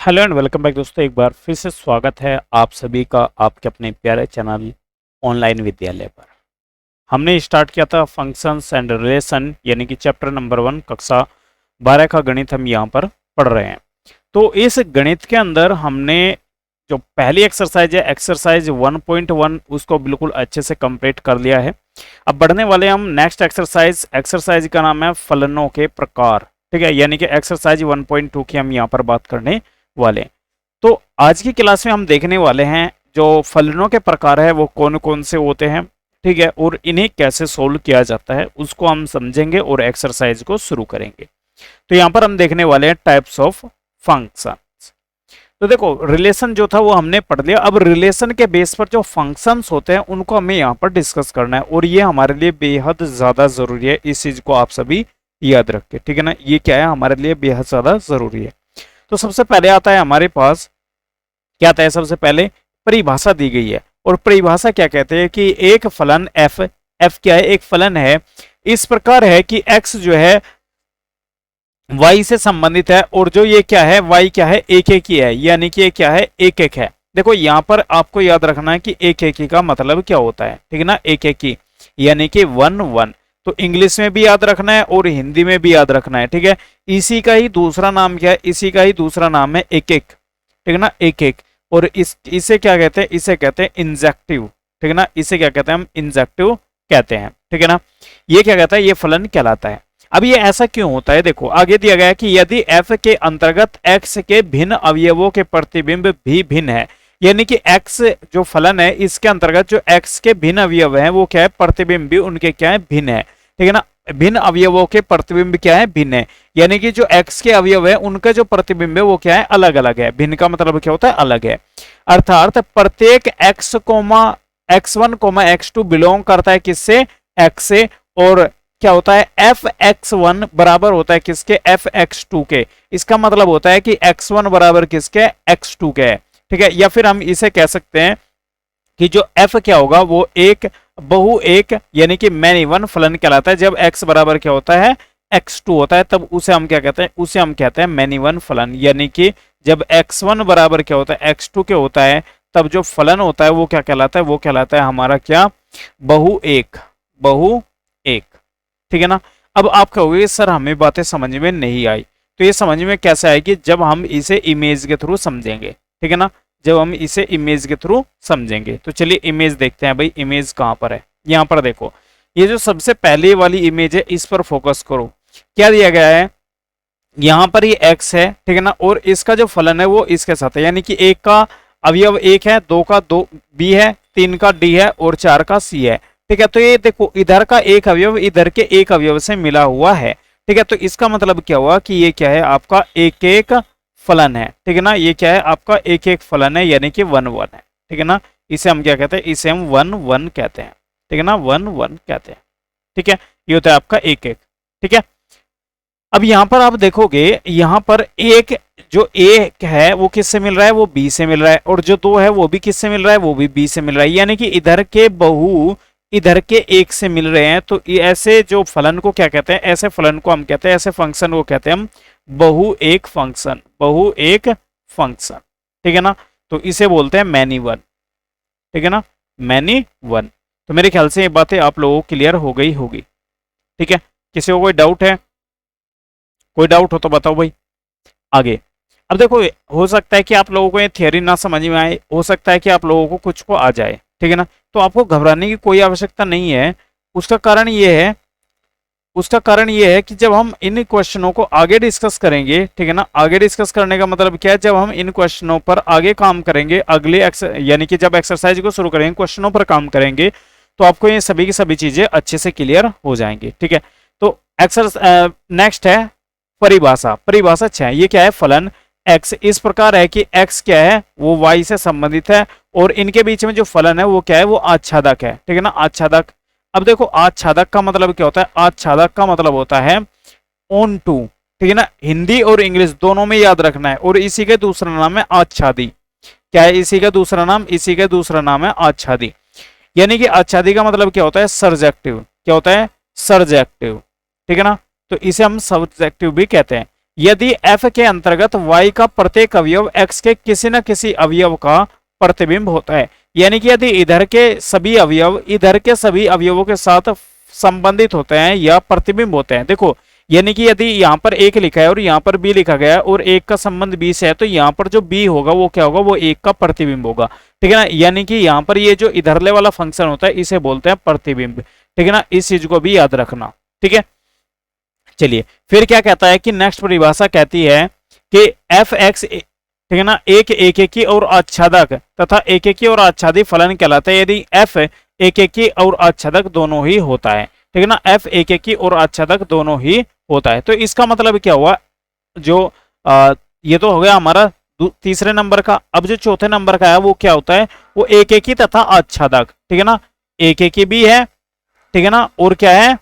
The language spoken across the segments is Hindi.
हेलो एंड वेलकम बैक दोस्तों, एक बार फिर से स्वागत है आप सभी का आपके अपने प्यारे चैनल ऑनलाइन विद्यालय पर। हमने स्टार्ट किया था फंक्शंस एंड रिलेशन यानी कि चैप्टर नंबर 1 कक्षा 12 का गणित हम यहाँ पर पढ़ रहे हैं। तो इस गणित के अंदर हमने जो पहली एक्सरसाइज है एक्सरसाइज 1.1 उसको बिल्कुल अच्छे से कंप्लीट कर लिया है। अब बढ़ने वाले हम नेक्स्ट एक्सरसाइज का नाम है फलनों के प्रकार। ठीक है, यानी कि एक्सरसाइज 1.2 की हम यहाँ पर बात करने वाले। तो आज की क्लास में हम देखने वाले हैं जो फलनों के प्रकार है वो कौन कौन से होते हैं, ठीक है, और इन्हें कैसे सोल्व किया जाता है उसको हम समझेंगे और एक्सरसाइज को शुरू करेंगे। तो यहाँ पर हम देखने वाले हैं टाइप्स ऑफ फंक्शंस। तो देखो रिलेशन जो था वो हमने पढ़ लिया। अब रिलेशन के बेस पर जो फंक्शंस होते हैं उनको हमें यहाँ पर डिस्कस करना है और ये हमारे लिए बेहद ज्यादा जरूरी है। इस चीज को आप सभी याद रखें, ठीक है ना। ये क्या है, हमारे लिए बेहद ज्यादा जरूरी है। तो सबसे पहले आता है हमारे पास, क्या आता है, सबसे पहले परिभाषा दी गई है। और परिभाषा क्या कहते हैं कि एक फलन f क्या है, एक फलन है इस प्रकार है कि x जो है y से संबंधित है और जो ये क्या है y क्या है, एक एक ही है, यानी कि ये क्या है, एक एक है। देखो यहां पर आपको याद रखना है कि एक एक ही का मतलब क्या होता है, ठीक है ना, एक एक ही यानी कि 1 1। तो इंग्लिश में भी याद रखना है और हिंदी में भी याद रखना है, ठीक है। इसी का ही दूसरा नाम क्या है, इसी का ही दूसरा नाम है एक एक, ठीक है ना, एक एक। और इसे क्या कहते हैं, इसे कहते हैं इंजेक्टिव, ठीक है ना, इसे क्या कहते हैं, हम इंजेक्टिव कहते हैं, ठीक है ना। ये क्या कहता है, ये फलन कहलाता है। अब ये ऐसा क्यों होता है, देखो आगे दिया गया है कि यदि f के अंतर्गत x के भिन्न अवयवों के प्रतिबिंब भी भिन्न है, यानी कि x जो फलन है इसके अंतर्गत जो x के भिन्न अवयव हैं वो क्या है, प्रतिबिंब भी उनके क्या है, भिन्न है, ठीक है ना। भिन्न अवयवों के प्रतिबिंब क्या है, भिन्न है, यानी कि जो x के अवयव है उनका जो प्रतिबिंब है वो क्या है, अलग अलग है। भिन्न का मतलब क्या होता है, अलग है। अर्थात प्रत्येक x1, x2 बिलोंग करता है किससे, x से, और क्या होता है, fx1 बराबर होता है किसके, fx2 के। इसका मतलब होता है कि x1 बराबर किसके, x2 के है, ठीक है। या फिर हम इसे कह सकते हैं कि जो f क्या होगा वो एक बहु एक यानी कि मैनी वन फलन कहलाता है। जब x बराबर क्या होता है, x2 होता है, तब उसे हम क्या कहते हैं, उसे हम कहते हैं मैनी वन फलन। यानी कि जब x1 बराबर क्या होता है, x2 के होता है, तब जो फलन होता है वो क्या कहलाता है, वो कहलाता है हमारा क्या, बहु एक, बहु एक, ठीक है ना। अब आप कहोगे सर हमें बातें समझ में नहीं आई, तो ये समझ में कैसे आएगी, जब हम इसे इमेज के थ्रू समझेंगे, ठीक है ना, जब हम इसे इमेज के थ्रू समझेंगे। तो चलिए इमेज देखते हैं भाई, इमेज कहां पर है। यहां पर देखो, ये जो सबसे पहले वाली इमेज है इस पर फोकस करो। क्या दिया गया है, यहां पर ये x है, ठीक है ना, और इसका जो फलन है वो इसके साथ है, यानी कि एक का अवयव एक है, दो का दो b है, तीन का d है और चार का c है, ठीक है। तो ये देखो इधर का एक अवयव इधर के एक अवयव से मिला हुआ है, ठीक है। तो इसका मतलब क्या हुआ कि ये क्या है, आपका एक एक फलन है, ठीक है ना। ये क्या है, आपका एक एक फलन है, यानी कि 1 1 है, ठीक है ना। इसे हम क्या कहते हैं, इसे हम 1 1 कहते हैं, ठीक है ना, 1 1 कहते हैं, ठीक है। ये होता है आपका एक एक, ठीक है। अब यहां पर आप देखोगे, यहां पर एक जो ए है वो किससे मिल रहा है, वो बी से मिल रहा है, और जो दो है वो भी किससे मिल रहा है, वो भी बी से मिल रहा है, यानी कि इधर के बहु इधर के एक से मिल रहे हैं। तो ऐसे जो फलन को क्या कहते हैं, ऐसे फलन को हम कहते हैं, ऐसे फंक्शन को कहते हैं हम बहु एक फंक्शन, बहु एक फंक्शन, ठीक है ना। तो इसे बोलते हैं मैनी वन, ठीक है ना, मैनी वन। तो मेरे ख्याल से ये बातें आप लोगों को क्लियर हो गई होगी, ठीक है। किसी को कोई डाउट है, कोई डाउट हो तो बताओ भाई आगे। अब देखो हो सकता है कि आप लोगों को ये थियरी ना समझ में आए, हो सकता है कि आप लोगों को कुछ को आ जाए, ठीक है ना। तो आपको घबराने की कोई आवश्यकता नहीं है। उसका कारण ये है कि जब हम इन क्वेश्चनों को आगे डिस्कस करेंगे, ठीक है ना, आगे डिस्कस करने का मतलब क्या है, जब हम इन क्वेश्चनों पर आगे काम करेंगे, अगले यानी कि जब एक्सरसाइज को शुरू करेंगे, क्वेश्चनों पर काम करेंगे, तो आपको ये सभी की सभी चीजें अच्छे से क्लियर हो जाएंगी, ठीक है। तो नेक्स्ट है परिभाषा। परिभाषा 6, ये क्या है, फलन x इस प्रकार है कि x क्या है, वो y से संबंधित है, और इनके बीच में जो फलन है वो क्या है, वो आच्छादक है, ठीक है ना, आच्छादक। अब देखो आच्छादक का मतलब क्या होता है, आच्छादक का मतलब होता है ऑन टू, ठीक है ना, हिंदी और इंग्लिश दोनों में याद रखना है। और इसी का दूसरा नाम है आच्छादी। क्या है इसी का दूसरा नाम, इसी का दूसरा नाम है आच्छादी। यानी कि आच्छादी का मतलब क्या होता है, सर्जेक्टिव। क्या होता है, सर्जेक्टिव, ठीक है ना। तो इसे हम सब्जेक्टिव भी कहते हैं। यदि f के अंतर्गत y का प्रत्येक अवयव x के किसी न किसी अवयव का प्रतिबिंब होता है। यानी कि यदि इधर के सभी अवयव इधर के सभी अवयवों के साथ संबंधित होते हैं या प्रतिबिंब होते हैं। देखो, यानी कि यदि यहाँ पर एक लिखा है और यहाँ पर बी लिखा गया है और एक का संबंध बी से है, तो यहाँ पर जो बी होगा वो क्या होगा, वो एक का प्रतिबिंब होगा। ठीक है ना। यानी कि यहाँ पर ये जो इधरले वाला फंक्शन होता है इसे बोलते हैं प्रतिबिंब। ठीक है ना, इस चीज को भी याद रखना। ठीक है, चलिए फिर क्या कहता है कि नेक्स्ट परिभाषा कहती है कि एफ एक्स, ठीक है ना, एक एकेकी और आच्छादक तथा एकेकी और आच्छादी फलन कहलाता है यदि एफ एकेकी और आच्छादक दोनों ही होता है। ठीक है ना, एफ एकेकी और आच्छादक दोनों ही होता है। तो इसका मतलब क्या हुआ, जो ये तो हो गया हमारा तीसरे नंबर का। अब जो चौथे नंबर का है वो क्या होता है, वो एकेकी तथा आच्छादक। ठीक है ना, एकेकी भी है, ठीक है ना, और क्या है,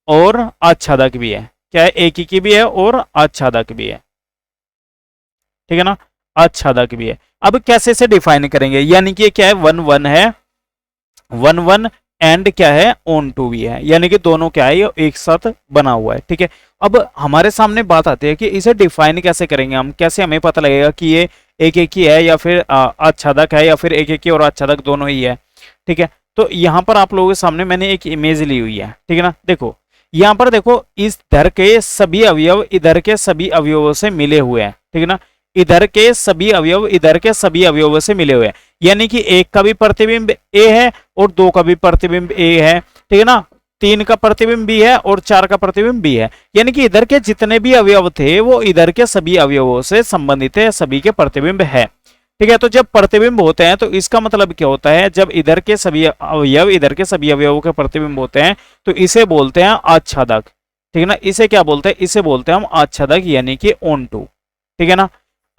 और आच्छादक भी है। क्या है, एकेकी भी है और आच्छादक भी है। ठीक है ना, आच्छादक भी है। अब कैसे से डिफाइन करेंगे, यानी कि क्या है, 1 1 है, 1 1 एंड क्या है, ऑन टू भी है, यानी कि दोनों क्या है, ये एक साथ बना हुआ है। ठीक है, अब हमारे सामने बात आती है कि इसे डिफाइन कैसे करेंगे हम, कैसे हमें पता लगेगा कि ये एक एक ही है या फिर आच्छादक है या फिर एक एक ही और आच्छादक दोनों ही है। ठीक है, तो यहाँ पर आप लोगों के सामने मैंने एक इमेज ली हुई है। ठीक है ना, देखो यहाँ पर देखो, इस धर के सभी अवयव इधर के सभी अवयवों से मिले हुए हैं। ठीक है ना, इधर के सभी अवयव इधर के सभी अवयवों से मिले हुए हैं, यानी कि एक का भी प्रतिबिंब ए है और दो का भी प्रतिबिंब ए है। ठीक है ना, 3 का प्रतिबिंब बी है और 4 का प्रतिबिंब बी है, यानी कि इधर के जितने भी अवयव थे वो इधर के सभी अवयवों से संबंधित है, सभी के प्रतिबिंब है। ठीक है, तो जब प्रतिबिंब होते हैं तो इसका मतलब क्या होता है, जब इधर के सभी अवयव इधर के सभी अवयवों के प्रतिबिंब होते हैं तो इसे बोलते हैं आच्छादक। ठीक है ना, इसे क्या बोलते हैं, इसे बोलते हैं हम आच्छादक, यानी कि ऑन टू। ठीक है ना,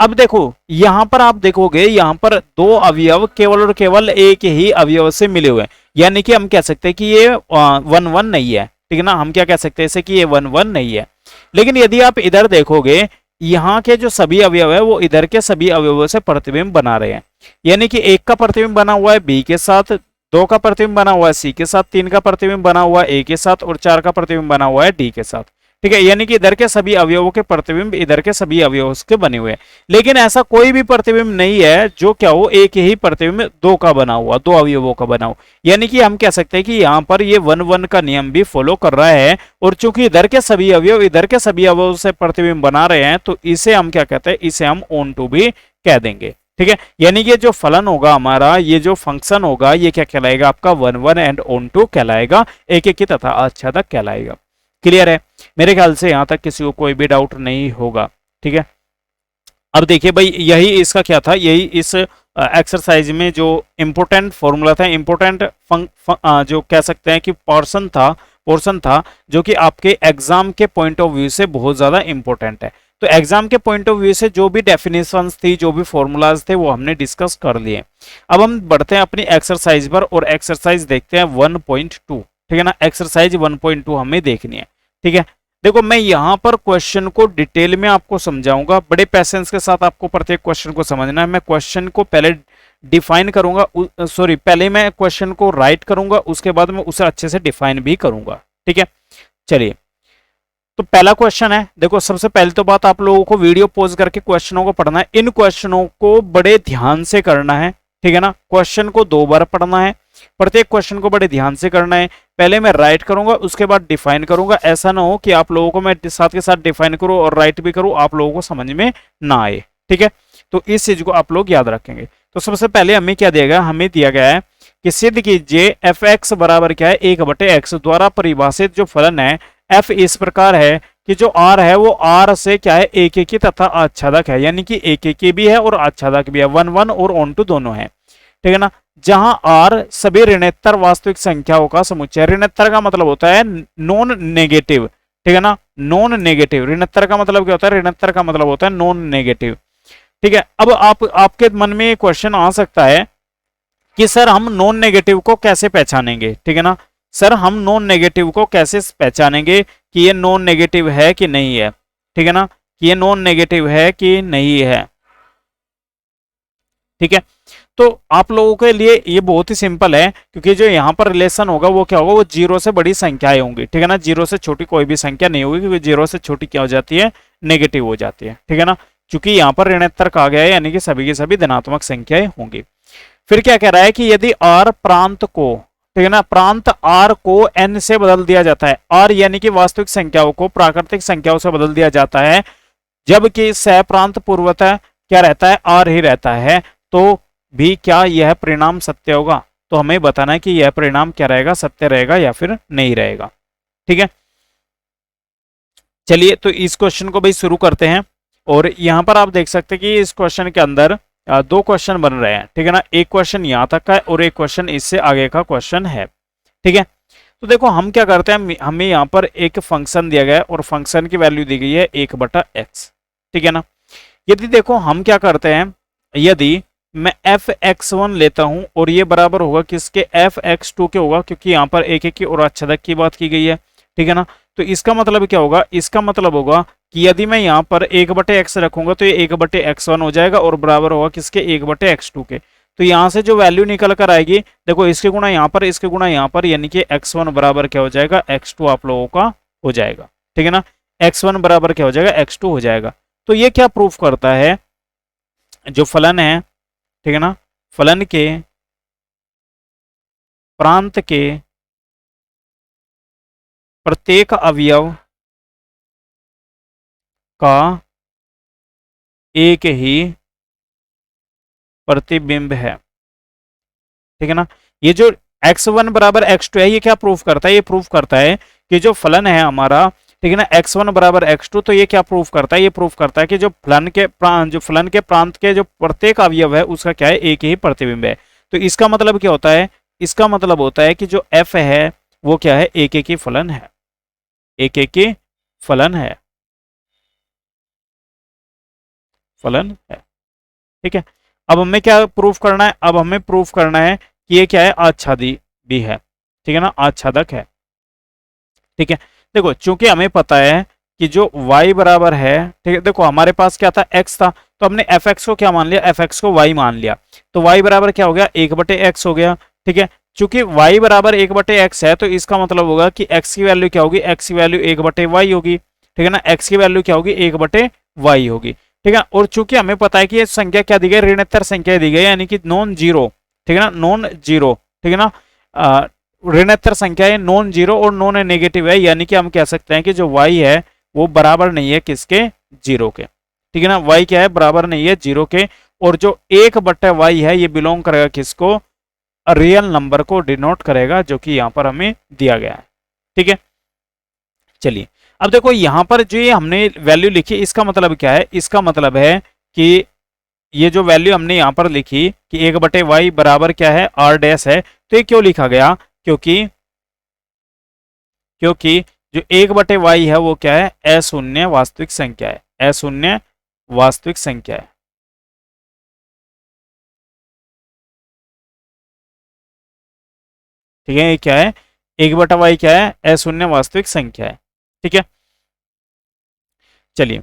अब देखो यहां पर आप देखोगे, यहां पर दो अवयव केवल और केवल एक ही अवयव से मिले हुए हैं, यानी कि हम कह सकते हैं कि ये 1 1 नहीं है। ठीक है ना, हम क्या कह सकते हैं इसे कि ये 1 1 नहीं है। लेकिन यदि आप इधर देखोगे, यहाँ के जो सभी अवयव है वो इधर के सभी अवयवों से प्रतिबिंब बना रहे हैं, यानी कि एक का प्रतिबिंब बना हुआ है बी के साथ, 2 का प्रतिबिंब बना हुआ है सी के साथ, 3 का प्रतिबिंब बना हुआ है ए के साथ और 4 का प्रतिबिंब बना हुआ है डी के साथ। ठीक है, यानी कि इधर के सभी अवयवों के प्रतिबिंब इधर के सभी अवयवों के बने हुए हैं। लेकिन ऐसा कोई भी प्रतिबिंब नहीं है जो क्या हो, एक ही प्रतिबिंब 2 का बना हुआ, 2 अवयवों का बना हो, यानी कि हम कह सकते हैं कि यहाँ पर ये 1 1 का नियम भी फॉलो कर रहा है। और चूंकि इधर के सभी अवयव इधर के सभी अवयवों से प्रतिबिंब बना रहे हैं तो इसे हम क्या कहते हैं, इसे हम ऑन टू भी कह देंगे। ठीक है, यानी कि जो फलन होगा हमारा, ये जो फंक्शन होगा, ये क्या कहलाएगा, आपका 1 1 एंड ऑन टू कहलाएगा, एक एक तथा आच्छादक कहलाएगा। क्लियर है, मेरे ख्याल से यहां तक किसी को कोई भी डाउट नहीं होगा। ठीक है, अब देखिए भाई, यही इसका क्या था, यही इस एक्सरसाइज में जो इंपोर्टेंट फॉर्मूला था, इंपोर्टेंट जो कह सकते हैं कि पोर्शन था जो कि आपके एग्जाम के पॉइंट ऑफ व्यू से बहुत ज्यादा इंपॉर्टेंट है। तो एग्जाम के पॉइंट ऑफ व्यू से जो भी डेफिनेशंस थी, जो भी फॉर्मूलाज थे, वो हमने डिस्कस कर लिए। अब हम बढ़ते हैं अपनी एक्सरसाइज पर और एक्सरसाइज देखते हैं 1.2। ठीक है ना, एक्सरसाइज 1.2 हमें देखनी है। ठीक है, देखो मैं यहां पर क्वेश्चन को डिटेल में आपको समझाऊंगा, बड़े पैसेंस के साथ आपको प्रत्येक क्वेश्चन को समझना है। मैं क्वेश्चन को पहले डिफाइन करूंगा, सॉरी पहले मैं क्वेश्चन को राइट करूंगा, उसके बाद मैं उसे अच्छे से डिफाइन भी करूंगा। ठीक है, चलिए तो पहला क्वेश्चन है। देखो सबसे पहले तो बात, आप लोगों को वीडियो पॉज करके क्वेश्चनों को पढ़ना है, इन क्वेश्चनों को बड़े ध्यान से करना है। ठीक है ना, क्वेश्चन को 2 बार पढ़ना है, प्रत्येक क्वेश्चन को बड़े ध्यान से करना है। पहले मैं राइट करूंगा, उसके बाद डिफाइन करूंगा। ऐसा ना हो कि आप लोगों को मैं साथ के साथ डिफाइन करूं और राइट भी करूं, आप लोगों को समझ में ना आए। ठीक है, तो इस चीज को आप लोग याद रखेंगे। तो सबसे पहले हमें क्या दिया गया, हमें दिया गया है कि सिद्ध कीजिए एफ एक्स बराबर क्या है, 1/x द्वारा परिभाषित जो फलन है एफ इस प्रकार है कि जो आर है वो आर से क्या है, एक एक तथा आच्छादक है, यानी कि एक एक भी है और आच्छादक भी है, 1 1 और ऑन टू दोनों है। ठीक है ना, जहां आर सभी ऋणोत्तर वास्तविक संख्याओं का समुच्चय, ऋणोत्तर का मतलब होता है नॉन नेगेटिव। ठीक है ना, नॉन नेगेटिव, ऋणोत्तर का मतलब क्या होता है, ऋणोत्तर का मतलब होता है नॉन नेगेटिव। ठीक है, अब आपके मन में क्वेश्चन आ सकता है कि सर हम नॉन नेगेटिव को कैसे पहचानेंगे। ठीक है ना, सर हम नॉन नेगेटिव को कैसे पहचानेंगे कि ये नॉन नेगेटिव है कि नहीं है। ठीक है ना, कि ये नॉन नेगेटिव है कि नहीं है। ठीक है, तो आप लोगों के लिए ये बहुत ही सिंपल है, क्योंकि जो यहाँ पर रिलेशन होगा वो क्या होगा, वो 0 से बड़ी संख्याएं होंगी। ठीक है ना, 0 से छोटी कोई भी संख्या नहीं होगी, क्योंकि 0 से छोटी क्या हो जाती है, नेगेटिव हो जाती है, ठीक है ना, क्योंकि यहाँ पर ऋणात्मक आ गया है, यानी कि सभी की सभी धनात्मक संख्याएं होंगी। फिर क्या कह रहा है कि यदि r प्रांत को, ठीक है ना, प्रांत r को n से बदल दिया जाता है, r यानी कि वास्तविक संख्याओं को प्राकृतिक संख्याओं से बदल दिया जाता है, जबकि सह प्रांत पूर्वतः क्या रहता है, r ही रहता है, तो भी क्या यह परिणाम सत्य होगा? तो हमें बताना है कि यह परिणाम क्या रहेगा, सत्य रहेगा या फिर नहीं रहेगा। ठीक है, चलिए तो इस क्वेश्चन को भाई शुरू करते हैं। और यहां पर आप देख सकते हैं कि इस क्वेश्चन के अंदर दो क्वेश्चन बन रहे हैं, ठीक है ना, एक क्वेश्चन यहां तक का है और एक क्वेश्चन इससे आगे का क्वेश्चन है। ठीक है, तो देखो हम क्या करते हैं, हमें यहाँ पर एक फंक्शन दिया गया है और फंक्शन की वैल्यू दी गई है 1/x, ठीक है ना। यदि देखो हम क्या करते हैं, यदि मैं f(x1) लेता हूं और ये बराबर होगा किसके, f(x2) के होगा, क्योंकि यहाँ पर एक की और आच्छादक की बात की गई है, ठीक है ना। तो इसका मतलब क्या होगा, इसका मतलब होगा कि यदि मैं यहाँ पर 1/x रखूंगा तो ये 1/x1 हो जाएगा और बराबर होगा किसके, 1/x2 के। तो यहाँ से जो वैल्यू निकल कर आएगी, देखो इसके गुणा यहाँ पर, इसके गुणा यहाँ पर, यानी कि x1 बराबर क्या हो जाएगा, x2 आप लोगों का हो जाएगा, ठीक है ना। x1 बराबर क्या हो जाएगा, x2 हो जाएगा। तो ये क्या प्रूफ करता है, जो फलन है, ठीक है ना, फलन के प्रांत के प्रत्येक अवयव का एक ही प्रतिबिंब है, ठीक है ना। ये जो x1 बराबर x2 है, ये क्या प्रूफ करता है, ये प्रूफ करता है कि जो फलन है हमारा, ठीक है ना, x1 बराबर x2, तो ये क्या प्रूफ करता है, ये प्रूफ करता है कि जो फलन के प्रांत के जो प्रत्येक अवयव है उसका क्या है, एक ही प्रतिबिंब है। तो इसका मतलब क्या होता है, इसका मतलब होता है कि जो f है वो क्या है, एक ही फलन है, एक ही फलन है, फलन है। ठीक है, अब हमें क्या प्रूफ करना है, अब हमें प्रूफ करना है कि ये क्या है, आच्छादी भी है, ठीक है ना, आच्छादक है। ठीक है, देखो चूंकि हमें पता है कि जो y बराबर है, ठीक है, देखो हमारे पास क्या था, x था, तो हमने fx को क्या मान लिया, fx को y मान लिया, तो y बराबर क्या हो गया, 1/x हो गया। ठीक है, चूंकि y बराबर 1/x है, तो इसका मतलब होगा कि x की वैल्यू क्या होगी, x की वैल्यू 1/y होगी, ठीक है ना, x की वैल्यू क्या होगी, 1/y होगी। ठीक है, और चूंकि हमें पता है कि ये संख्या क्या दी गई, ऋणात्मक संख्या दी गई, यानी कि नॉन जीरो, ठीक है ना, नॉन जीरो, ठीक है ना, ऋणात्मक संख्या है, नॉन जीरो और नॉन नेगेटिव है, यानी कि हम कह सकते हैं कि जो y है वो बराबर नहीं है किसके, जीरो के, ठीक है ना, y क्या है, बराबर नहीं है जीरो के। और जो 1/y है ये बिलोंग करेगा किसको, रियल नंबर को डिनोट करेगा, जो कि यहां पर हमें दिया गया है। ठीक है, चलिए अब देखो यहां पर जो ये हमने वैल्यू लिखी, इसका मतलब क्या है, इसका मतलब है कि ये जो वैल्यू हमने यहां पर लिखी कि 1/y बराबर क्या है, r डैश है, तो ये क्यों लिखा गया, क्योंकि जो 1/y है वो क्या है, अशून्य वास्तविक संख्या है, अशून्य वास्तविक संख्या है। ठीक है, ये क्या है, 1/y क्या है, अशून्य वास्तविक संख्या है। ठीक है, चलिए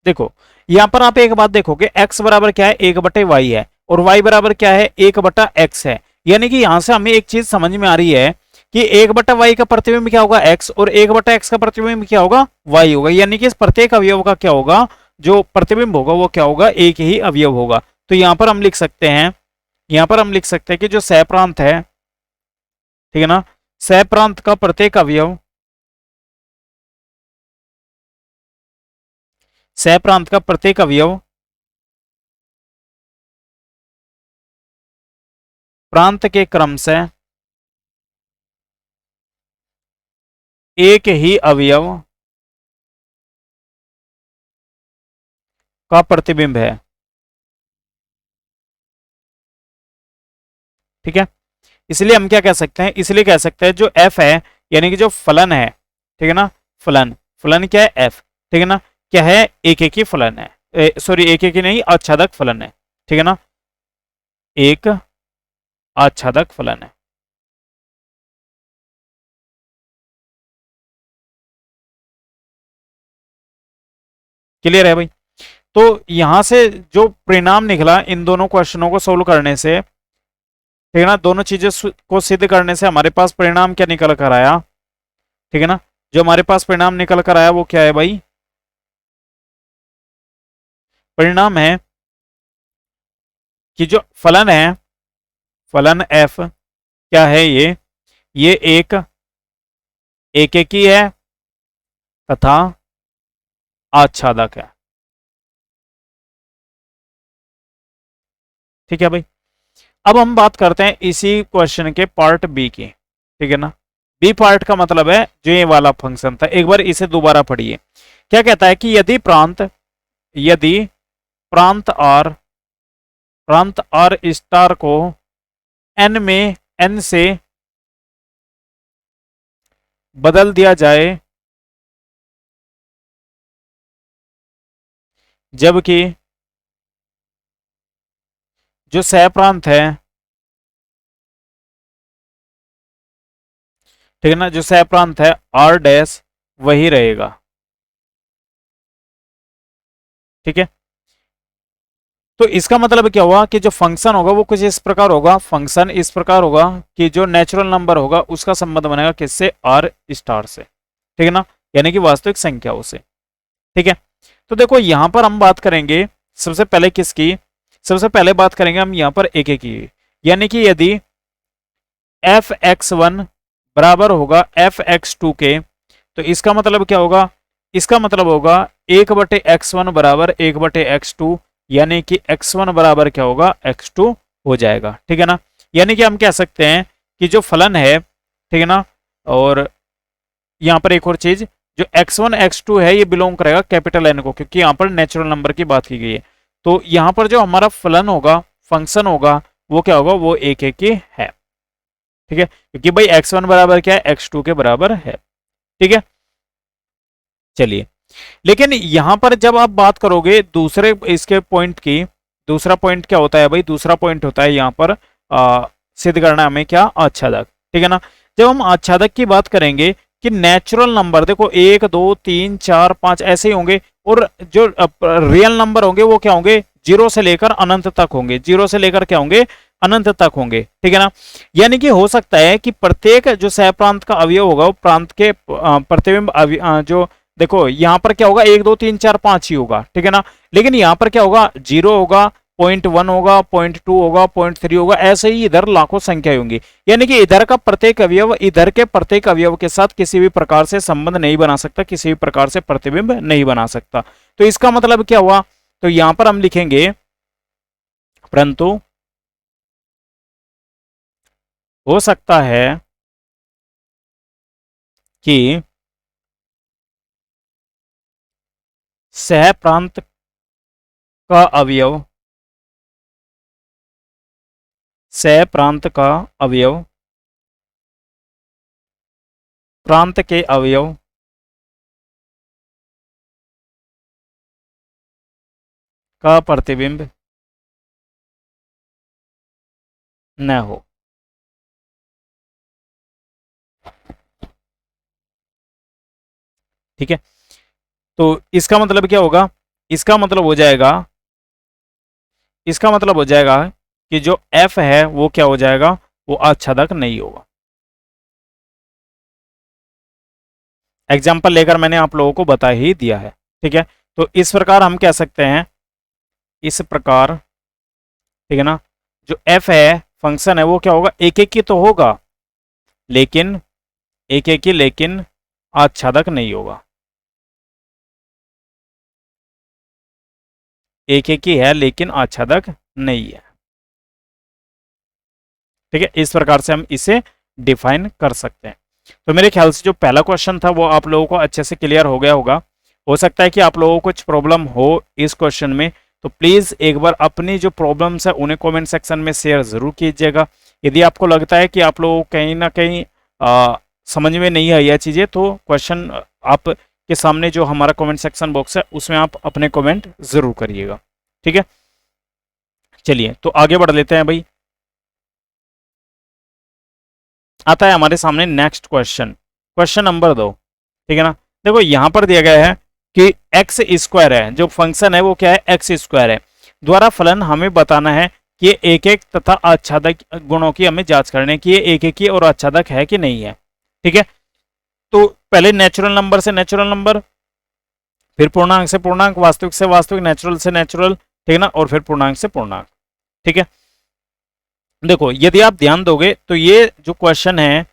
देखो यहां पर आप एक बात देखोगे, x बराबर क्या है, 1/y है, और y बराबर क्या है, 1/x है, यानी कि यहां से हमें एक चीज समझ में आ रही है कि 1/y का प्रतिबिंब क्या होगा, x, और 1/x का प्रतिबिंब क्या होगा, y होगा, यानी कि इस प्रत्येक अवयव का क्या होगा, जो प्रतिबिंब होगा वो क्या होगा, एक ही अवयव होगा। तो यहां पर हम लिख सकते हैं, यहां पर हम लिख सकते हैं कि जो सहप्रांत है, ठीक है ना, सहप्रांत का प्रत्येक अवयव, सहप्रांत का प्रत्येक अवयव प्रांत के क्रम से एक ही अवयव का प्रतिबिंब है। ठीक है, इसलिए हम क्या कह सकते हैं, इसलिए कह सकते हैं जो f है, यानी कि जो फलन है, ठीक है ना, फलन, फलन क्या है, f, ठीक है ना, क्या है, एक ही फलन है, सॉरी एक ही नहीं, आच्छादक फलन है, ठीक है ना, एक आच्छादक फलन है। क्लियर है भाई। तो यहां से जो परिणाम निकला इन दोनों क्वेश्चनों को सोल्व करने से, ठीक है ना, दोनों चीजें को सिद्ध करने से हमारे पास परिणाम क्या निकल कर आया, ठीक है ना। जो हमारे पास परिणाम निकल कर आया वो क्या है भाई, परिणाम है कि जो फलन है, फलन एफ क्या है, ये एक एकेकी है तथा आच्छादक है। ठीक है भाई। अब हम बात करते हैं इसी क्वेश्चन के पार्ट बी की। ठीक है ना। बी पार्ट का मतलब है जो ये वाला फंक्शन था, एक बार इसे दोबारा पढ़िए। क्या कहता है कि यदि प्रांत आर स्टार को एन से बदल दिया जाए, जबकि जो सह प्रांत है, ठीक है ना, जो सह प्रांत है आर डैश वही रहेगा। ठीक है। तो इसका मतलब क्या हुआ कि जो फंक्शन होगा वो कुछ इस प्रकार होगा, फंक्शन इस प्रकार होगा कि जो नेचुरल नंबर होगा उसका संबंध बनेगा किससे, आर स्टार से। ठीक है ना, यानी कि वास्तविक संख्याओं से। ठीक है। तो देखो यहां पर हम बात करेंगे सबसे पहले किसकी, सबसे पहले बात करेंगे हम यहां पर एक की, यानी कि यदि एफ एक्स वन बराबर होगा एफ एक्स टू के, तो इसका मतलब क्या होगा, इसका मतलब होगा 1/x1 बराबर 1/x2, यानी कि x1 बराबर क्या होगा, x2 हो जाएगा। ठीक है ना। यानी कि हम कह सकते हैं कि जो फलन है, ठीक है ना, और यहां पर एक और चीज, जो x1 x2 है ये बिलोंग करेगा कैपिटल एन को, क्योंकि यहां पर नेचुरल नंबर की बात की गई है। तो यहां पर जो हमारा फलन होगा, फंक्शन होगा, वो क्या होगा, वो एक ही है। ठीक है, क्योंकि भाई x1 बराबर क्या है, x2 के बराबर है। ठीक है। चलिए, लेकिन यहां पर जब आप बात करोगे दूसरे इसके पॉइंट की, दूसरा पॉइंट क्या होता है भाई, दूसरा पॉइंट होता है यहां पर सिद्ध करना हमें क्या, आच्छादक। ठीक है ना। जब हम आच्छादक की बात करेंगे कि नेचुरल नंबर देखो 1 2 3 4 5 ऐसे ही होंगे, और जो रियल नंबर होंगे वो क्या होंगे, जीरो से लेकर अनंत तक होंगे, जीरो से लेकर क्या होंगे, अनंत तक होंगे। ठीक है ना। यानी कि हो सकता है कि प्रत्येक जो सहप्रांत का अवयव होगा वो प्रांत के प्रतिबिंब जो देखो यहां पर क्या होगा, 1 2 3 4 5 ही होगा। ठीक है ना। लेकिन यहां पर क्या होगा, 0 होगा, 0.1 होगा, 0.2 होगा, 0.3 होगा, ऐसे ही इधर लाखों संख्या होंगी। यानी कि इधर का प्रत्येक अवयव इधर के प्रत्येक अवयव के साथ किसी भी प्रकार से संबंध नहीं बना सकता, किसी भी प्रकार से प्रतिबिंब नहीं बना सकता। तो इसका मतलब क्या हुआ, तो यहां पर हम लिखेंगे परंतु हो सकता है कि सह प्रांत का अवयव, सह प्रांत का अवयव प्रांत के अवयव का प्रतिबिंब न हो। ठीक है। तो इसका मतलब क्या होगा, इसका मतलब हो जाएगा, इसका मतलब हो जाएगा कि जो f है वो क्या हो जाएगा, वो आच्छादक नहीं होगा। एग्जाम्पल लेकर मैंने आप लोगों को बता ही दिया है। ठीक है। तो इस प्रकार हम कह सकते हैं, इस प्रकार, ठीक है ना, जो f है फंक्शन है वो क्या होगा, एक एक ही तो होगा, लेकिन एक एक ही, लेकिन आच्छादक नहीं होगा। एक एक ही है लेकिन आच्छादक नहीं है। ठीक है। इस प्रकार से हम इसे डिफाइन कर सकते हैं। तो मेरे ख्याल से जो पहला क्वेश्चन था वो आप लोगों को अच्छे से क्लियर हो गया होगा। हो सकता है कि आप लोगों को कुछ प्रॉब्लम हो इस क्वेश्चन में, तो प्लीज़ एक बार अपनी जो प्रॉब्लम्स है उन्हें कमेंट सेक्शन में शेयर ज़रूर कीजिएगा। यदि आपको लगता है कि आप लोग कहीं ना कहीं समझ में नहीं आई यह चीज़ें, तो क्वेश्चन आप के सामने जो हमारा कमेंट सेक्शन बॉक्स है उसमें आप अपने कमेंट ज़रूर करिएगा। ठीक है। चलिए तो आगे बढ़ लेते हैं भाई। आता है हमारे सामने नेक्स्ट क्वेश्चन, क्वेश्चन नंबर 2। ठीक है ना। देखो यहां पर दिया गया है कि एक्स स्क्वायर है, जो फंक्शन है वो क्या है, एक्स स्क्वायर है, द्वारा फलन हमें बताना है कि ये एक एक तथा आच्छादक गुणों की हमें जांच करनी है कि ये एक एक ही और आच्छादक है कि नहीं है। ठीक है। तो पहले नेचुरल नंबर से नेचुरल नंबर, फिर पूर्णांक से पूर्णांक, वास्तविक से वास्तविक, नेचुरल से नेचुरल, ठीक है ना, और फिर पूर्णांक से पूर्णांक। ठीक है, देखो यदि आप ध्यान दोगे तो ये जो क्वेश्चन है,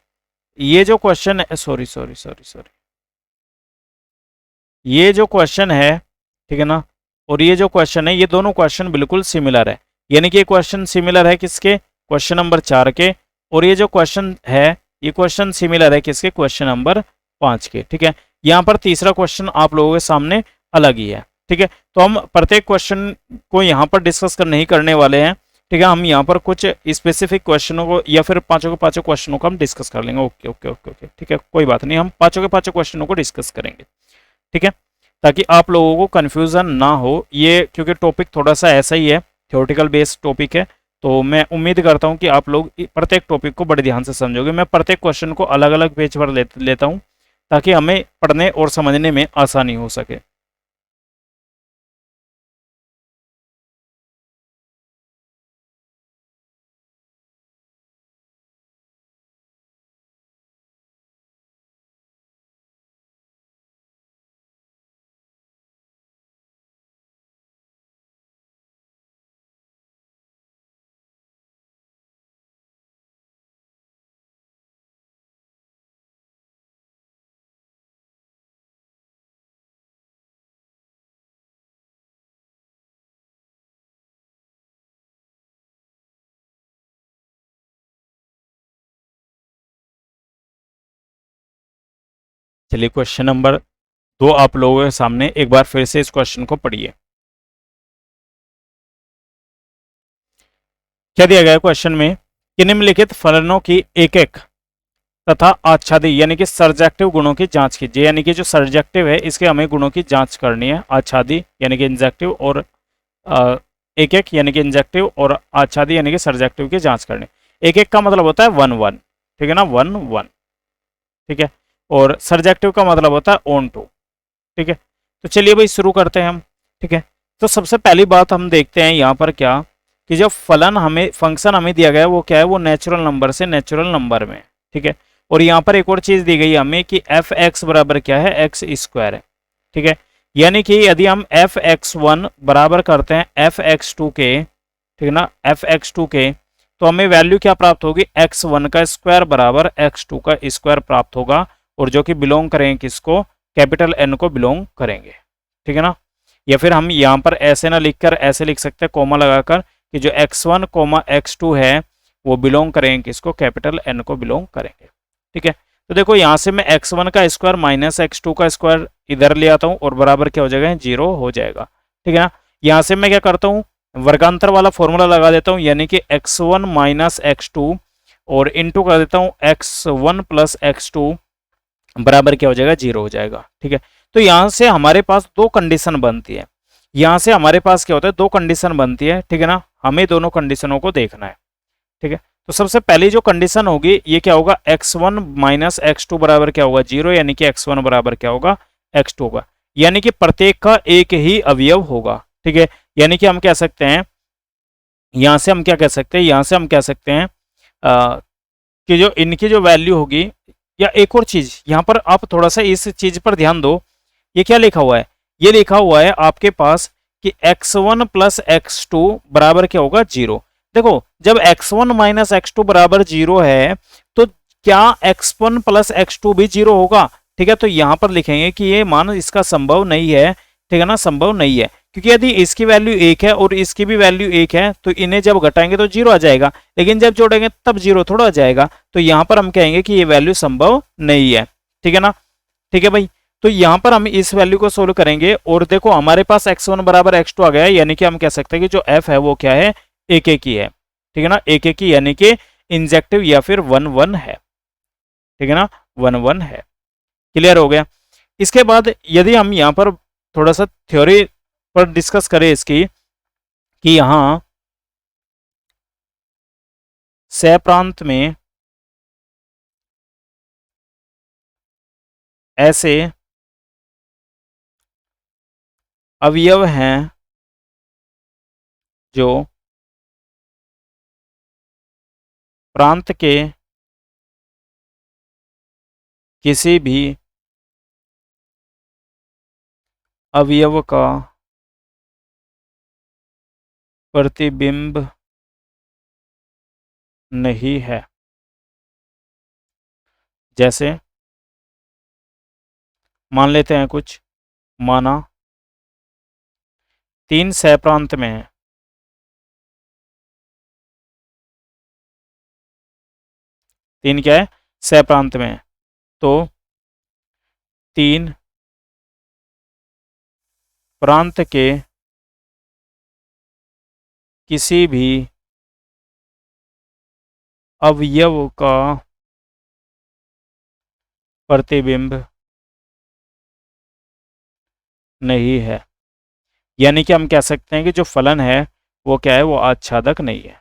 ये जो क्वेश्चन है, सॉरी सॉरी सॉरी सॉरी, ये जो क्वेश्चन है, ठीक है ना, और ये जो क्वेश्चन है, ये दोनों क्वेश्चन बिल्कुल सिमिलर है। यानी कि ये क्वेश्चन सिमिलर है किसके, क्वेश्चन नंबर 4 के, और ये जो क्वेश्चन है, ये क्वेश्चन सिमिलर है किसके, क्वेश्चन नंबर 5 के। ठीक है, यहाँ पर तीसरा क्वेश्चन आप लोगों के सामने अलग ही है। ठीक है, तो हम प्रत्येक क्वेश्चन को यहाँ पर डिस्कस नहीं करने वाले हैं। ठीक है, हम यहाँ पर कुछ स्पेसिफिक क्वेश्चनों को या फिर पांचों के पांचों क्वेश्चनों को हम डिस्कस कर लेंगे। ओके ओके ओके ओके, ठीक है, कोई बात नहीं, हम पांचों के पांचों क्वेश्चनों को डिस्कस करेंगे। ठीक है, ताकि आप लोगों को कन्फ्यूजन ना हो, ये क्योंकि टॉपिक थोड़ा सा ऐसा ही है, थ्योरेटिकल बेस्ड टॉपिक है, तो मैं उम्मीद करता हूं कि आप लोग प्रत्येक टॉपिक को बड़े ध्यान से समझोगे। मैं प्रत्येक क्वेश्चन को अलग अलग पेज पर लेता हूं ताकि हमें पढ़ने और समझने में आसानी हो सके। चलिए, क्वेश्चन नंबर 2 आप लोगों के सामने, एक बार फिर से इस क्वेश्चन को पढ़िए। क्या दिया गया क्वेश्चन में कि निम्नलिखित फलनों की एक एक तथा आच्छादी यानी कि सर्जेक्टिव गुणों की जांच कीजिए। यानी कि जो सर्जेक्टिव है इसके हमें गुणों की जांच करनी है, आच्छादी यानी कि इंजेक्टिव, और एक एक यानी कि इंजेक्टिव, और आच्छादी यानी कि सर्जेक्टिव की जांच करनी। एक एक का मतलब होता है 1 1, ठीक है ना, 1 1, ठीक है, और सर्जेक्टिव का मतलब होता है ऑन टू। ठीक है, तो चलिए भाई शुरू करते हैं हम। ठीक है, तो सबसे पहली बात हम देखते हैं यहाँ पर क्या, कि जो फलन हमें, फंक्शन हमें दिया गया है वो क्या है, वो नेचुरल नंबर से नेचुरल नंबर में। ठीक है, और यहाँ पर एक और चीज दी गई है हमें कि एफ एक्स बराबर क्या है, एक्स स्क्वायर है। ठीक है, यानी कि यदि हम एफ एक्स वन बराबर करते हैं एफ एक्स टू के, ठीक है ना, एफ एक्स टू के, तो हमें वैल्यू क्या प्राप्त होगी, एक्स वन का स्क्वायर बराबर एक्स टू का स्क्वायर प्राप्त होगा, और जो कि बिलोंग करेंगे किसको, कैपिटल एन को बिलोंग करेंगे। ठीक है ना, या फिर हम यहाँ पर ऐसे ना लिखकर ऐसे लिख सकते हैं कोमा लगाकर, कि जो x1 कोमा x2 है वो बिलोंग करेंगे किसको, कैपिटल एन को बिलोंग करेंगे। ठीक है, तो देखो यहाँ से मैं x1 का स्क्वायर माइनस x2 का स्क्वायर इधर ले आता हूँ, और बराबर क्या हो जाएगा, 0 हो जाएगा। ठीक है ना, यहाँ से मैं क्या करता हूँ, वर्गांतर वाला फॉर्मूला लगा देता हूँ, यानी कि x1 माइनस x2 और इनटू कर देता हूँ x1 प्लस x2 बराबर क्या हो जाएगा, 0 हो जाएगा। ठीक है, तो यहां से हमारे पास दो कंडीशन बनती है, यहां से हमारे पास क्या होता है, दो कंडीशन बनती है। ठीक है ना, हमें दोनों कंडीशनों को देखना है। ठीक है, तो सबसे पहली जो कंडीशन होगी ये क्या होगा, x1 माइनस x2 बराबर क्या होगा, 0, यानी कि x1 बराबर क्या होगा, x2 होगा, यानी कि प्रत्येक का एक ही अवयव होगा। ठीक है, यानी कि हम कह सकते हैं, यहां से हम क्या कह सकते हैं, यहां से हम कह सकते हैं कि जो इनकी जो वैल्यू होगी, या एक और चीज यहां पर आप थोड़ा सा इस चीज पर ध्यान दो, ये क्या लिखा हुआ है, ये लिखा हुआ है आपके पास कि x1 प्लस x2 बराबर क्या होगा, 0। देखो जब x1 माइनस x2 बराबर 0 है, तो क्या x1 प्लस x2 भी 0 होगा। ठीक है, तो यहां पर लिखेंगे कि ये मान इसका संभव नहीं है। ठीक है ना, संभव नहीं है, क्योंकि यदि इसकी वैल्यू 1 है और इसकी भी वैल्यू 1 है, तो इन्हें जब घटाएंगे तो 0 आ जाएगा, लेकिन जब जोड़ेंगे तब 0 थोड़ा आ जाएगा, तो यहां पर हम कहेंगे कि ये वैल्यू संभव नहीं है। ठीक है ना, ठीक है भाई, तो यहां पर हम इस वैल्यू को सोल्व करेंगे, और देखो हमारे पास x1 बराबर x2 आ गया है, यानी कि हम कह सकते हैं कि जो f है वो क्या है, एक एक ही है। ठीक है ना, एक एक ही, यानी कि इंजेक्टिव या फिर 1 1 है। ठीक है ना, 1 1 है। क्लियर हो गया। इसके बाद यदि हम यहां पर थोड़ा सा थ्योरी पर डिस्कस करें इसकी, कि यहां सह प्रांत में ऐसे अवयव हैं जो प्रांत के किसी भी अवयव का प्रतिबिंब नहीं है। जैसे मान लेते हैं कुछ, माना 3 सहप्रांत में है। 3 क्या है? सहप्रांत में है। तो 3 प्रांत के किसी भी अवयव का प्रतिबिंब नहीं है। यानी कि हम कह सकते हैं कि जो फलन है वो क्या है? वो आच्छादक नहीं है।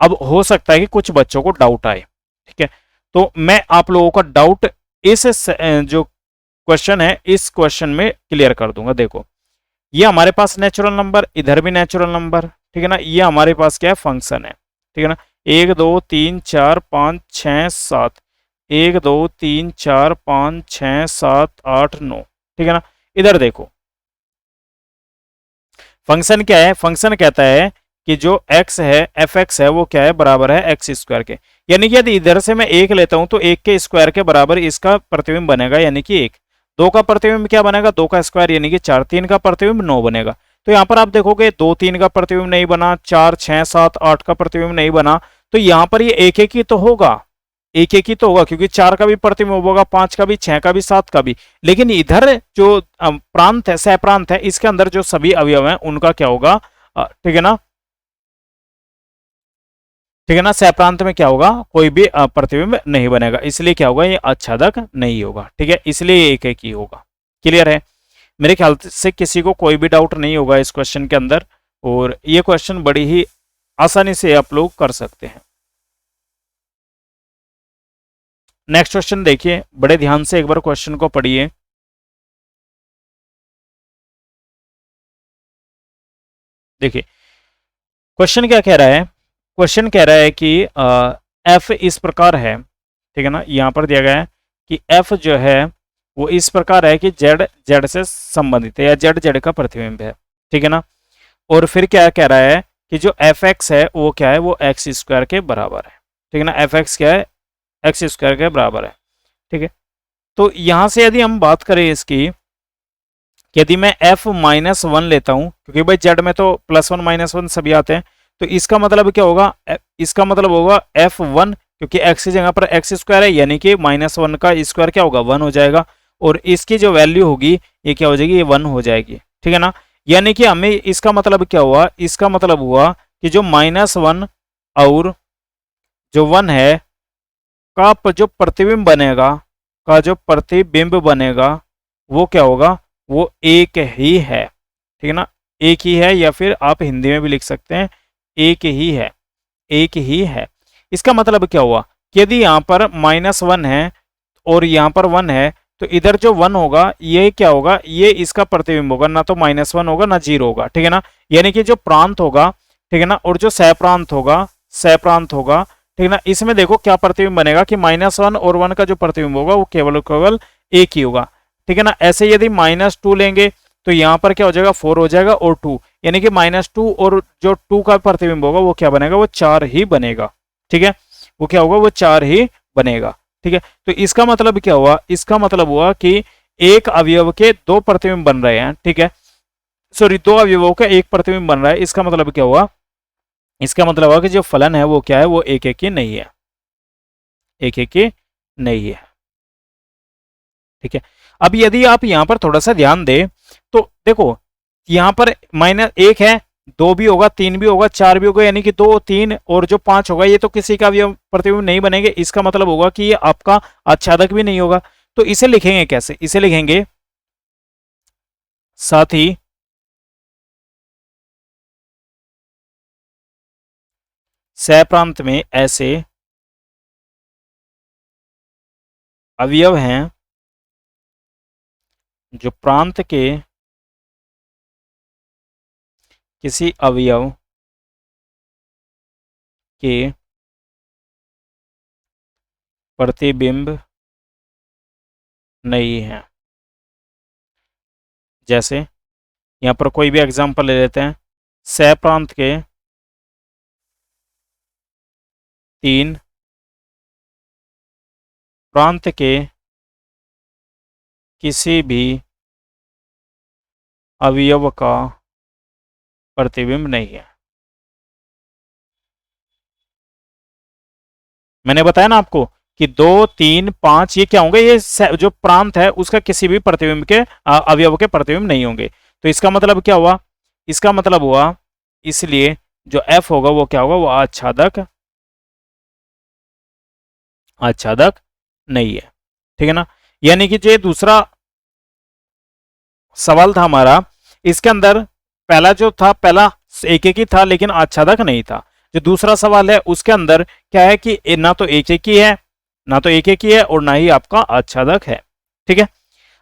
अब हो सकता है कि कुछ बच्चों को डाउट आए, ठीक है? तो मैं आप लोगों का डाउट इस जो क्वेश्चन है इस क्वेश्चन में क्लियर कर दूंगा। देखो, ये हमारे पास नेचुरल नंबर, इधर भी नेचुरल नंबर, ठीक है ना? ये हमारे पास क्या है? फंक्शन है, ठीक है ना? 1 2 3 4 5 6 7, 1 2 3 4 5 6 7 8 9, ठीक है ना? इधर देखो, फंक्शन क्या है? फंक्शन कहता है कि जो x है, एफ एक्स है, वो क्या है? बराबर है एक्स स्क्वायर के। यानी कि यदि इधर से मैं 1 लेता हूं तो 1 के स्क्वायर के बराबर इसका प्रतिबिंब बनेगा, यानी कि 1। 2 का प्रतिबिंब क्या बनेगा? 2 का स्क्वायर यानी कि 4। 3 का प्रतिबिंब 9 बनेगा। तो यहाँ पर आप देखोगे 2 3 का प्रतिबिंब नहीं बना, 4 6 7 8 का प्रतिबिंब नहीं बना, तो यहाँ पर ये एक एक ही तो होगा, एक एक ही तो होगा, क्योंकि 4 का भी प्रतिबिंब होगा, 5 का भी, 6 का भी, 7 का भी। लेकिन इधर जो प्रांत है, सहप्रांत है, इसके अंदर जो सभी अवयव हैं उनका क्या होगा? ठीक है ना? ठीक है ना? सहप्रांत में क्या होगा? कोई भी प्रतिबिंब नहीं बनेगा, इसलिए क्या होगा? ये आच्छादक नहीं होगा, ठीक है? इसलिए ये एक एक ही होगा। क्लियर है? मेरे ख्याल से किसी को कोई भी डाउट नहीं होगा इस क्वेश्चन के अंदर, और ये क्वेश्चन बड़ी ही आसानी से आप लोग कर सकते हैं। नेक्स्ट क्वेश्चन देखिए, बड़े ध्यान से एक बार क्वेश्चन को पढ़िए। देखिए क्वेश्चन क्या कह रहा है? क्वेश्चन कह रहा है कि एफ इस प्रकार है, ठीक है ना? यहां पर दिया गया है कि एफ जो है वो इस प्रकार है कि जेड जेड से संबंधित है, या जेड जेड का प्रतिबिंब है, ठीक है ना? और फिर क्या कह रहा है कि जो एफ एक्स है वो क्या है? वो एक्स स्क्वायर के बराबर है, ठीक है ना? एफ एक्स क्या है? एक्स स्क्वायर के बराबर है, ठीक है? तो यहां से यदि हम बात करें इसकी, यदि मैं f -1 लेता हूं, क्योंकि भाई जेड में तो +1 -1 सभी आते हैं, तो इसका मतलब क्या होगा? इसका मतलब होगा f1, क्योंकि x की जगह पर एक्स स्क्वायर है, यानी कि -1 का स्क्वायर क्या होगा? 1 हो जाएगा, और इसकी जो वैल्यू होगी ये क्या हो जाएगी? ये 1 हो जाएगी, ठीक है ना? यानी कि हमें इसका मतलब क्या हुआ? इसका मतलब हुआ कि जो -1 और जो 1 है का जो प्रतिबिंब बनेगा, का जो प्रतिबिंब बनेगा वो क्या होगा? वो एक ही है, ठीक है ना? एक ही है, या फिर आप हिंदी में भी लिख सकते हैं एक ही है, एक ही है। इसका मतलब क्या हुआ कि यदि यहाँ पर -1 है और यहाँ पर 1 है, तो इधर जो 1 होगा ये क्या होगा? ये इसका प्रतिबिंब होगा, ना तो -1 होगा ना 0 होगा, ठीक है ना? यानी कि जो प्रांत होगा, ठीक है ना, और जो सहप्रांत होगा, सहप्रांत होगा, ठीक है ना, इसमें देखो क्या प्रतिबिंब बनेगा कि -1 और 1 का जो प्रतिबिंब होगा वो केवल केवल एक ही होगा, ठीक है ना? ऐसे यदि -2 लेंगे तो यहाँ पर क्या हो जाएगा? 4 हो जाएगा, और 2, यानी कि -2 और जो 2 का प्रतिबिंब होगा वो क्या बनेगा? वो 4 ही बनेगा, ठीक है? वो क्या होगा? वो 4 ही बनेगा, ठीक है? तो इसका मतलब क्या हुआ? इसका मतलब हुआ कि एक अवयव के दो प्रतिबिंब बन रहे हैं, ठीक है? सॉरी, दो अवयवों का एक प्रतिबिंब बन रहा है। इसका मतलब क्या हुआ? इसका मतलब हुआ कि जो फलन है वो क्या है? वो एक एक ही नहीं है, एक एक ही नहीं है, ठीक है? अब यदि आप यहां पर थोड़ा सा ध्यान दें तो देखो, यहां पर -1 है, 2 भी होगा, 3 भी होगा, 4 भी होगा, यानी कि 2 3 और जो 5 होगा ये तो किसी का भी प्रतिबिंब नहीं बनेंगे। इसका मतलब होगा कि ये आपका आच्छादक भी नहीं होगा। तो इसे लिखेंगे कैसे? इसे लिखेंगे साथ ही सहप्रांत में ऐसे अवयव हैं जो प्रांत के किसी अवयव के प्रतिबिंब नहीं है। जैसे यहाँ पर कोई भी एग्जांपल ले लेते हैं, सह प्रांत के 3 प्रांत के किसी भी अवयव का प्रतिबिंब नहीं है। मैंने बताया ना आपको कि 2, 3, 5 ये क्या होंगे, ये जो प्रांत है उसका किसी भी प्रतिबिंब के अवयव के प्रतिबिंब नहीं होंगे। तो इसका मतलब क्या हुआ, इसका मतलब हुआ इसलिए जो F होगा वो क्या होगा, वो आच्छादक नहीं है। ठीक है ना। यानी कि जो दूसरा सवाल था हमारा, इसके अंदर पहला जो था, पहला एक ही था लेकिन आच्छादक नहीं था। जो दूसरा सवाल है उसके अंदर क्या है कि ना तो एक ही है, ना तो एक ही है और ना ही आपका आच्छादक है। ठीक है।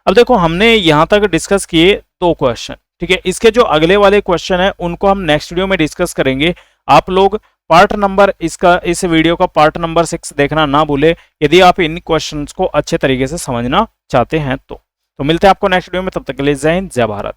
अब देखो हमने यहां तक डिस्कस किए 2 क्वेश्चन। ठीक है। इसके जो अगले वाले क्वेश्चन है उनको हम नेक्स्ट वीडियो में डिस्कस करेंगे। आप लोग पार्ट नंबर इस वीडियो का पार्ट नंबर 6 देखना ना भूले, यदि आप इन क्वेश्चंस को अच्छे तरीके से समझना चाहते हैं तो मिलते हैं आपको नेक्स्ट वीडियो में। तब तक के लिए जय हिंद, जय भारत।